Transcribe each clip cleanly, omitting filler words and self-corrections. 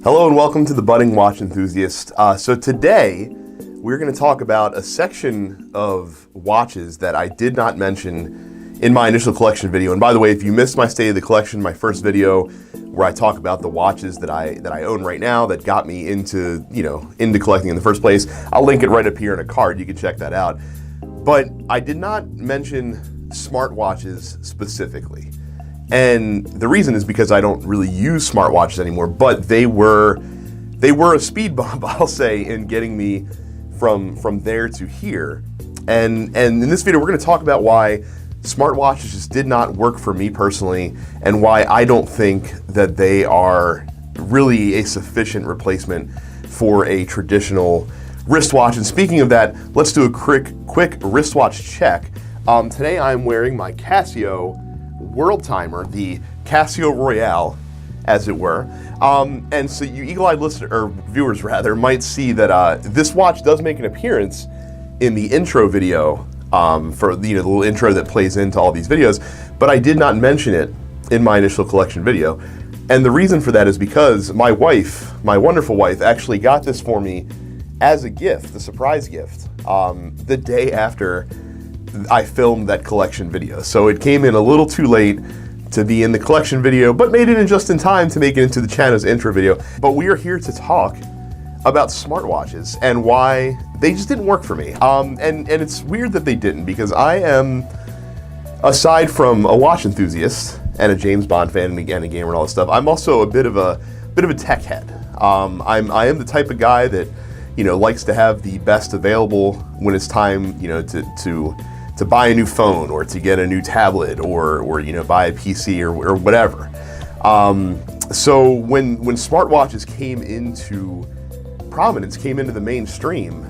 Hello and welcome to the Budding Watch Enthusiast. So today we're going to talk about a section of watches that I did not mention in my initial collection video. And by the way, if you missed my State of the Collection, my first video where I talk about the watches that I own right now that got me into collecting in the first place, I'll link it right up here in a card. You can check that out. But I did not mention smartwatches specifically. And the reason is because I don't really use smartwatches anymore, but they were a speed bump, I'll say, in getting me from there to here. And in this video, we're going to talk about why smartwatches just did not work for me personally, and why I don't think that they are really a sufficient replacement for a traditional wristwatch. And speaking of that, let's do a quick wristwatch check. Today I'm wearing my Casio World Timer, the Casio Royale, as it were. And so you eagle-eyed viewers rather, might see that this watch does make an appearance in the intro video for the little intro that plays into all these videos, but I did not mention it in my initial collection video. And the reason for that is because my wife, my wonderful wife, actually got this for me as a gift, a surprise gift, the day after I filmed that collection video. So it came in a little too late to be in the collection video, but made it in just in time to make it into the channel's intro video. But we are here to talk about smartwatches and why they just didn't work for me. And it's weird that they didn't, because I am, aside from a watch enthusiast and a James Bond fan and again a gamer and all this stuff, I'm also a bit of a tech head. I am the type of guy that likes to have the best available when it's time to buy a new phone or to get a new tablet or buy a PC or whatever. So when smartwatches came into prominence, came into the mainstream,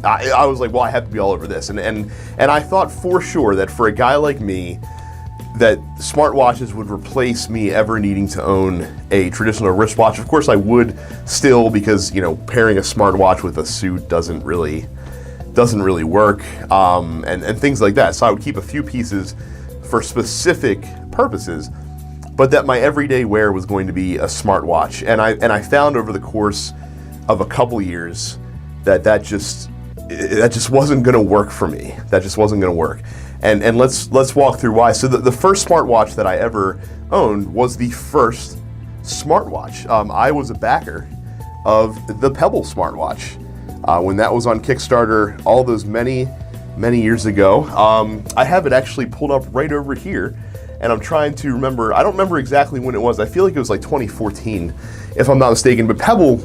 I was like, well, I have to be all over this. And I thought for sure that for a guy like me, that smartwatches would replace me ever needing to own a traditional wristwatch. Of course I would still, because pairing a smartwatch with a suit doesn't really work, and things like that. So I would keep a few pieces for specific purposes, but that my everyday wear was going to be a smartwatch. And I found over the course of a couple years that just wasn't going to work for me. That just wasn't going to work. And let's walk through why. So the first smartwatch that I ever owned was the first smartwatch. I was a backer of the Pebble smartwatch when that was on Kickstarter all those many years ago. I have it actually pulled up right over here, and I'm trying to remember. I don't remember exactly when it was. I feel like it was like 2014, if I'm not mistaken. But Pebble,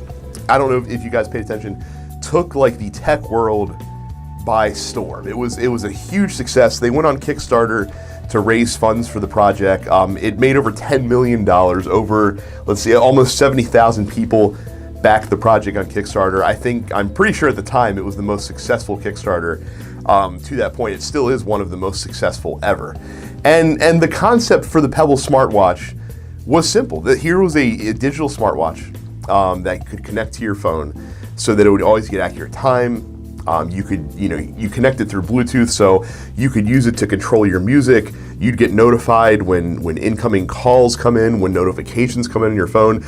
I don't know if you guys paid attention, took like the tech world by storm. It was a huge success. They went on Kickstarter to raise funds for the project. It made over $10 million. Over, let's see, almost 70,000 people backed the project on Kickstarter. I'm pretty sure at the time it was the most successful Kickstarter. To that point, it still is one of the most successful ever. And the concept for the Pebble smartwatch was simple. That here was a digital smartwatch that could connect to your phone, so that it would always get accurate time. You connect it through Bluetooth, so you could use it to control your music. You'd get notified when incoming calls come in, when notifications come in on your phone.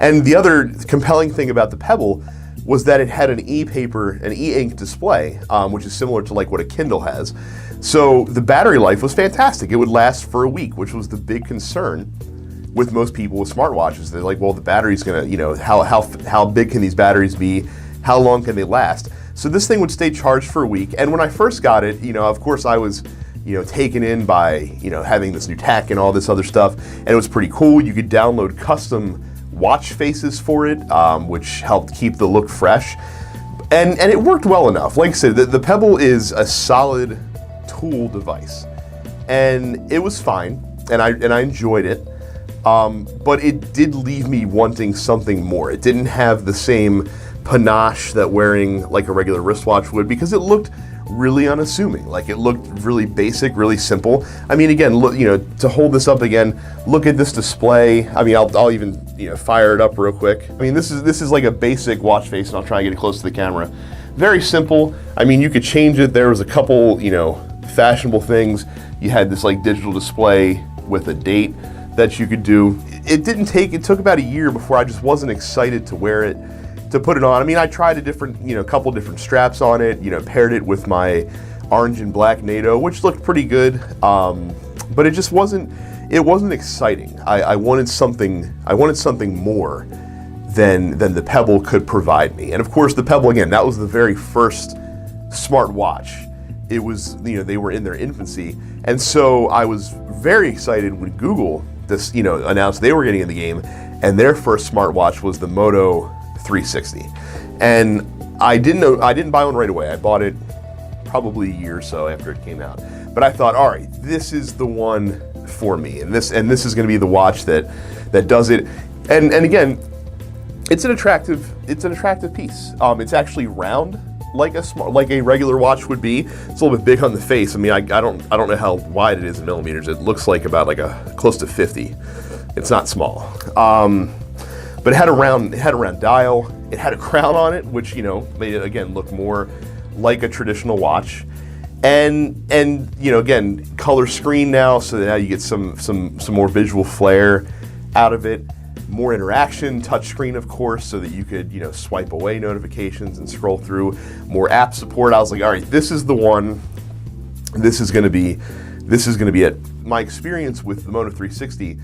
And the other compelling thing about the Pebble was that it had an e-ink display, which is similar to like what a Kindle has. So the battery life was fantastic. It would last for a week, which was the big concern with most people with smartwatches. They're like, well, the battery's gonna, how big can these batteries be? How long can they last? So this thing would stay charged for a week. And when I first got it, of course I was, taken in by, having this new tech and all this other stuff. And it was pretty cool. You could download custom watch faces for it, which helped keep the look fresh. And it worked well enough. Like I said, the Pebble is a solid tool device. And it was fine. And I enjoyed it. But it did leave me wanting something more. It didn't have the same panache that wearing like a regular wristwatch would, because it looked really unassuming. Like it looked really basic, really simple. I mean, again, look, to hold this up again, look at this display. I mean, I'll even fire it up real quick. I mean, this is like a basic watch face, and I'll try and get it close to the camera. Very simple. I mean, you could change it. There was a couple, fashionable things. You had this like digital display with a date that you could do. it took about a year before I just wasn't excited to wear it, to put it on. I mean, I tried a couple different straps on it, paired it with my orange and black NATO, which looked pretty good, but it just wasn't exciting. I wanted something more than the Pebble could provide me. And of course, the Pebble, again, that was the very first smartwatch. It was, they were in their infancy. And so I was very excited when Google announced they were getting in the game, and their first smartwatch was the Moto 360. And I didn't buy one right away. I bought it probably a year or so after it came out. But I thought, all right, this is the one for me, and this is going to be the watch that does it. And again, it's an attractive piece. It's actually round, like a regular watch would be. It's a little bit big on the face. I mean, I don't know how wide it is in millimeters. It looks like about close to 50. It's not small. But it had a round dial. It had a crown on it, which made it again look more like a traditional watch. And again, color screen now, so now you get some more visual flair out of it. More interaction, touch screen, of course, so that you could swipe away notifications and scroll through. More app support. I was like, all right, this is the one. This is going to be it. My experience with the Moto 360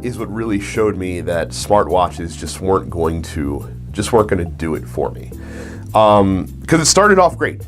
is what really showed me that smartwatches just weren't going to do it for me. Because it started off great.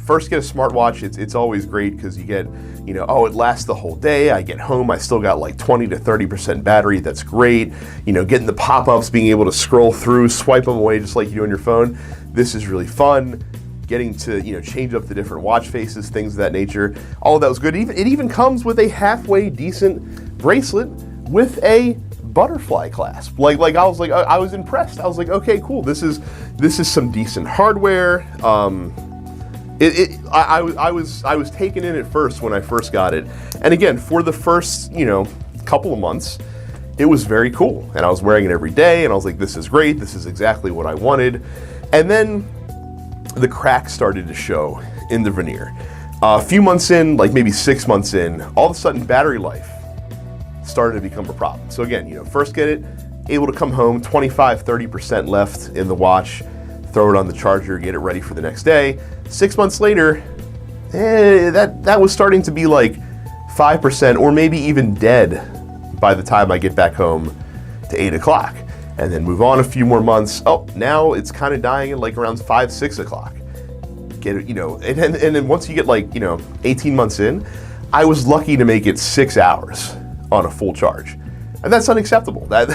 First, get a smartwatch. It's always great because you get, it lasts the whole day. I get home, I still got like 20 to 30% battery. That's great. Getting the pop-ups, being able to scroll through, swipe them away just like you do on your phone. This is really fun. Getting to, change up the different watch faces, things of that nature. All of that was good. It even comes with a halfway decent bracelet with a butterfly clasp. I was impressed. I was like, okay, cool. This is some decent hardware. I was taken in at first when I first got it, and again, for the first couple of months, it was very cool, and I was wearing it every day, and I was like, this is great, this is exactly what I wanted. And then the cracks started to show in the veneer. A few months in, like maybe 6 months in, all of a sudden battery life started to become a problem. So again, first get it, able to come home, 25-30% left in the watch, throw it on the charger, get it ready for the next day. 6 months later, that was starting to be like 5% or maybe even dead by the time I get back home to 8 o'clock. And then move on a few more months. Oh, now it's kind of dying at like around 5-6 o'clock. Get it, and then once you get 18 months in, I was lucky to make it 6 hours on a full charge. And that's unacceptable. That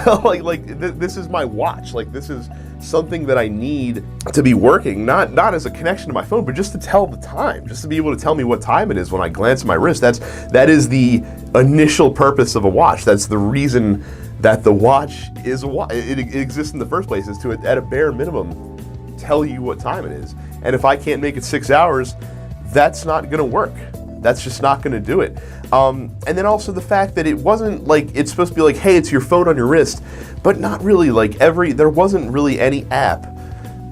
this is my watch. This is something that I need to be working, not as a connection to my phone, but just to tell the time, just to be able to tell me what time it is when I glance at my wrist. That is the initial purpose of a watch. That's the reason that the watch is a watch. It exists in the first place, is to, at a bare minimum, tell you what time it is. And if I can't make it 6 hours, that's not going to work. That's just not going to do it. And then also the fact that it wasn't it's supposed to be like, hey, it's your phone on your wrist, but not really. There wasn't really any app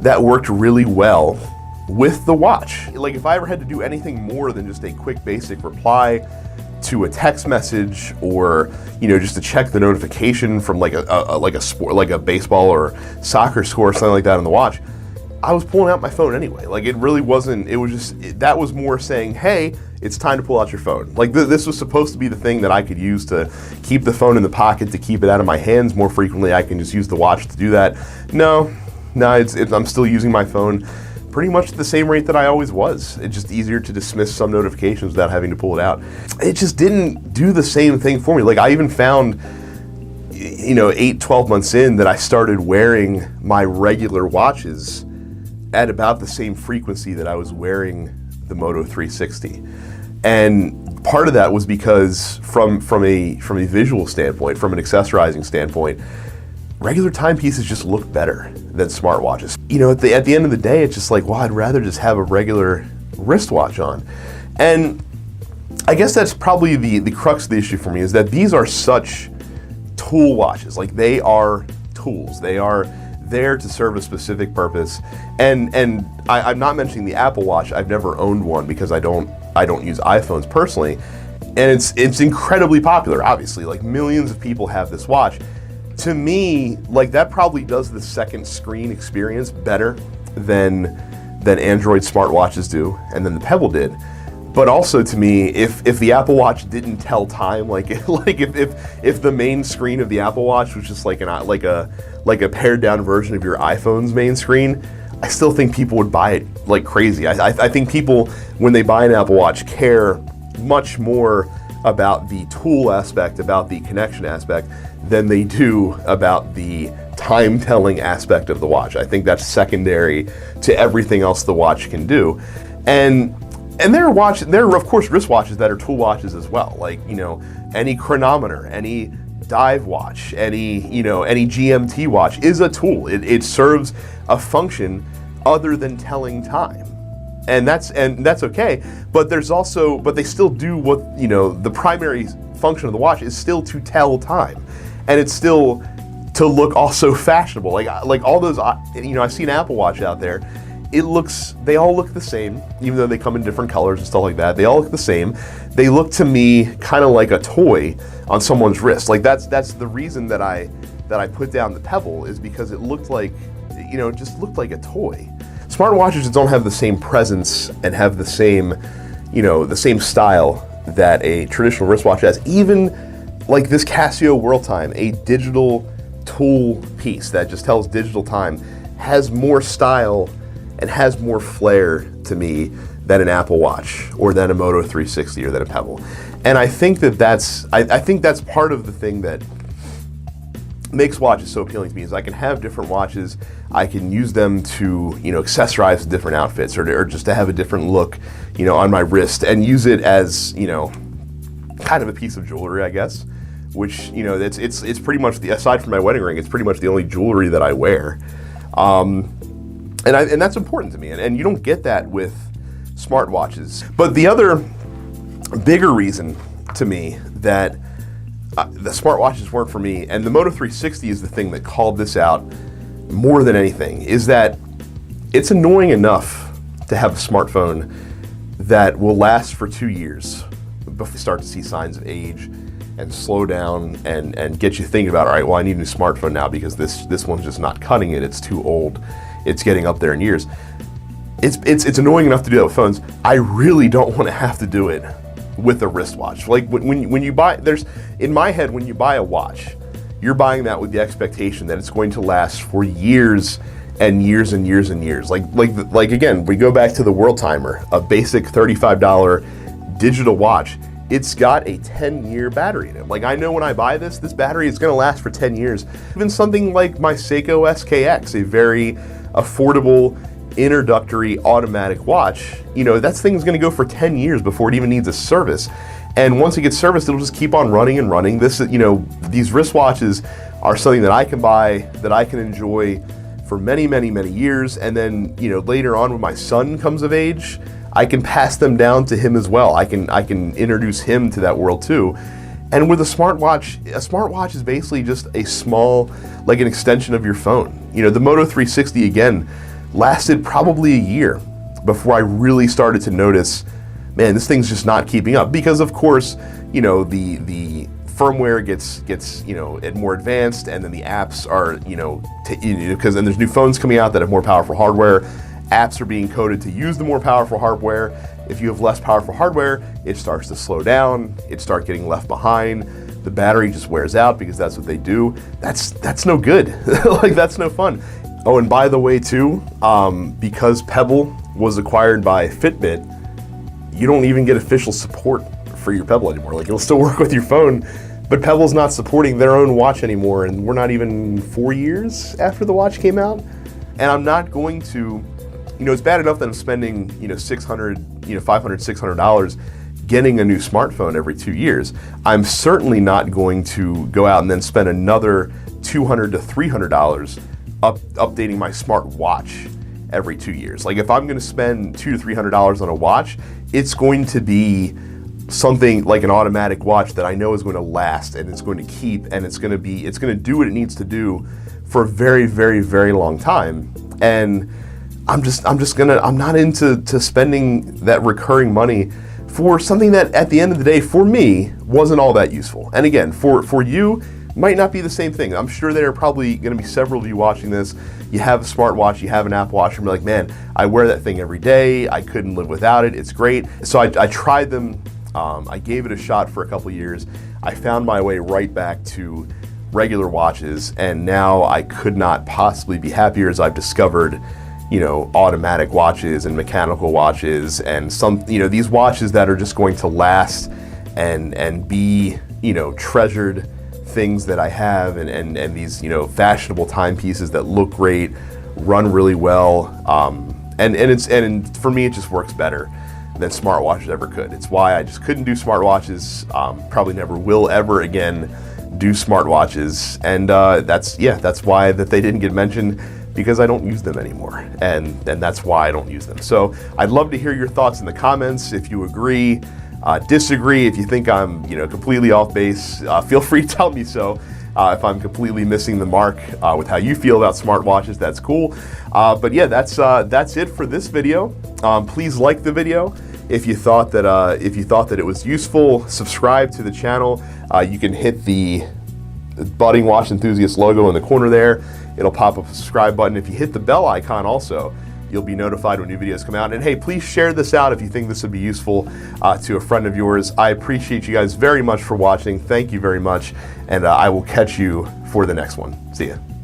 that worked really well with the watch. If I ever had to do anything more than just a quick basic reply to a text message, or just to check the notification from a sport, like a baseball or soccer score or something like that on the watch, I was pulling out my phone anyway. It really wasn't, it was just, that was more saying, hey, it's time to pull out your phone. This was supposed to be the thing that I could use to keep the phone in the pocket, to keep it out of my hands more frequently. I can just use the watch to do that. No, I'm still using my phone pretty much at the same rate that I always was. It's just easier to dismiss some notifications without having to pull it out. It just didn't do the same thing for me. I even found, 8-12 months in, that I started wearing my regular watches at about the same frequency that I was wearing the Moto 360. And part of that was because from a visual standpoint, from an accessorizing standpoint, regular timepieces just look better than smartwatches. At the end of the day, it's just I'd rather just have a regular wristwatch on. And I guess that's probably the crux of the issue for me, is that these are such tool watches. They are tools. They are there to serve a specific purpose. And I'm not mentioning the Apple Watch. I've never owned one because I don't use iPhones personally. And it's incredibly popular, obviously. Millions of people have this watch. to me, like that probably does the second screen experience better than Android smartwatches do, and then the Pebble did. But also to me, if the Apple Watch didn't tell time, like if the main screen of the Apple Watch was just like a pared down version of your iPhone's main screen, I still think people would buy it like crazy. I think people, when they buy an Apple Watch, care much more about the tool aspect, about the connection aspect, than they do about the time-telling aspect of the watch. I think that's secondary to everything else the watch can do. And there are of course wristwatches that are tool watches as well. Like, any chronometer, any dive watch, any GMT watch is a tool. It serves a function other than telling time. And that's okay, but they still do what, the primary function of the watch is still to tell time, and it's still to look also fashionable. Like all those, I've seen Apple Watch out there. They all look the same, even though they come in different colors and stuff like that. They all look the same. They look to me kind of like a toy on someone's wrist. Like that's the reason that I put down the Pebble, is because it looked like, it just looked like a toy. Smartwatches don't have the same presence and have the same style that a traditional wristwatch has. Even like this Casio World Time, a digital tool piece that just tells digital time, has more style and has more flair to me than an Apple Watch or than a Moto 360 or than a Pebble. And I think that's part of the thing that makes watches so appealing to me, is I can have different watches. I can use them to, accessorize different outfits, or just to have a different look, on my wrist, and use it as, kind of a piece of jewelry, I guess. Which, it's pretty much aside from my wedding ring, it's pretty much the only jewelry that I wear. And that's important to me, and you don't get that with smartwatches. But the other bigger reason to me that the smartwatches weren't for me, and the Moto 360 is the thing that called this out more than anything, is that it's annoying enough to have a smartphone that will last for 2 years before you start to see signs of age and slow down and get you thinking about, all right, well, I need a new smartphone now because this one's just not cutting it. It's too old. It's getting up there in years. It's annoying enough to do that with phones. I really don't want to have to do it with a wristwatch. Like when you buy, in my head, when you buy a watch, you're buying that with the expectation that it's going to last for years and years and years and years. Like again, we go back to the World Timer, a basic $35 digital watch. It's got a 10-year battery in it. Like, I know when I buy this battery is going to last for 10 years. Even something like my Seiko SKX, a very affordable, introductory automatic watch, that thing's going to go for 10 years before it even needs a service. And once it gets serviced, it'll just keep on running and running. These wristwatches are something that I can buy, that I can enjoy for many, many, many years. And then, later on when my son comes of age, I can pass them down to him as well. I can introduce him to that world too. And with a smartwatch is basically just a small, like an extension of your phone. The Moto 360, again, lasted probably a year before I really started to notice, man, this thing's just not keeping up. Because of course, the firmware gets more advanced, and then the apps are, because then there's new phones coming out that have more powerful hardware. Apps are being coded to use the more powerful hardware. If you have less powerful hardware, it starts to slow down, it starts getting left behind. The battery just wears out because that's what they do. That's no good. Like, that's no fun. Oh, and by the way too, because Pebble was acquired by Fitbit, you don't even get official support for your Pebble anymore. Like, it'll still work with your phone, but Pebble's not supporting their own watch anymore, and we're not even 4 years after the watch came out. And I'm not going to, it's bad enough that I'm spending, $600, $500, $600 getting a new smartphone every 2 years. I'm certainly not going to go out and then spend another $200 to $300 updating my smartwatch every 2 years. Like, if I'm going to spend $200 to $300 on a watch, it's going to be something like an automatic watch that I know is going to last, and it's going to keep, and it's going to do what it needs to do for a very, very, very long time. And I'm not into spending that recurring money for something that at the end of the day, for me, wasn't all that useful. And again, for you, might not be the same thing. I'm sure there are probably going to be several of you watching this. You have a smartwatch, you have an Apple Watch, and you're like, man, I wear that thing every day. I couldn't live without it. It's great. So I tried them. I gave it a shot for a couple years. I found my way right back to regular watches, and now I could not possibly be happier as I've discovered, you know, automatic watches and mechanical watches, and some, you know, these watches that are just going to last and be, you know, treasured things that I have, and these, you know, fashionable timepieces that look great, run really well, and for me it just works better than smartwatches ever could. It's why I just couldn't do smartwatches. Probably never will ever again do smartwatches, and that's why that they didn't get mentioned, because I don't use them anymore, and that's why I don't use them. So I'd love to hear your thoughts in the comments. If you agree, disagree, if you think I'm, you know, completely off base, feel free to tell me so. If I'm completely missing the mark with how you feel about smartwatches, that's cool. But yeah, that's it for this video. Please like the video. If you thought that it was useful, subscribe to the channel. You can hit the Budding Watch Enthusiast logo in the corner there. It'll pop up a subscribe button. If you hit the bell icon also, you'll be notified when new videos come out. And hey, please share this out if you think this would be useful to a friend of yours. I appreciate you guys very much for watching. Thank you very much. And I will catch you for the next one. See ya.